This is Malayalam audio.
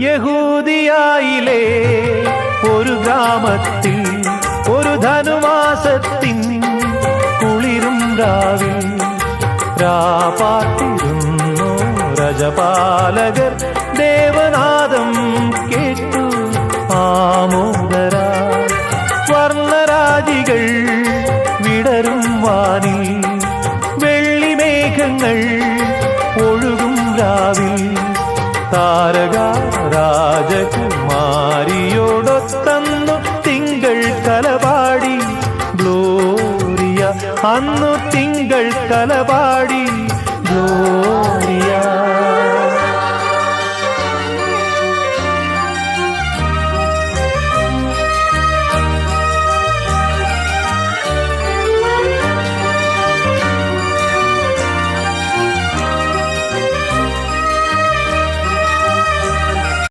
യഹൂദിയായിലെ ഒരു ഗ്രാമത്തിൽ ഒരു ധനുമാസത്തിൻ കുളിരും രാവിൽ രാപാർത്തിരുന്നു രജപാലകർ. ദേവനാദം കേട്ടു ആമോദരാ. സ്വർണരാജികൾ വിടരും വാനിൽ, വെള്ളിമേഘങ്ങൾ ഒഴുകും രാവിൽ. താരക രാജകുമാരിയോടൊത്തന്നു തിങ്കൾ കലപാടി ഗ്ലോറിയ. അന്നു തിങ്കൾ കലപാടി ഗ്ലോറിയ.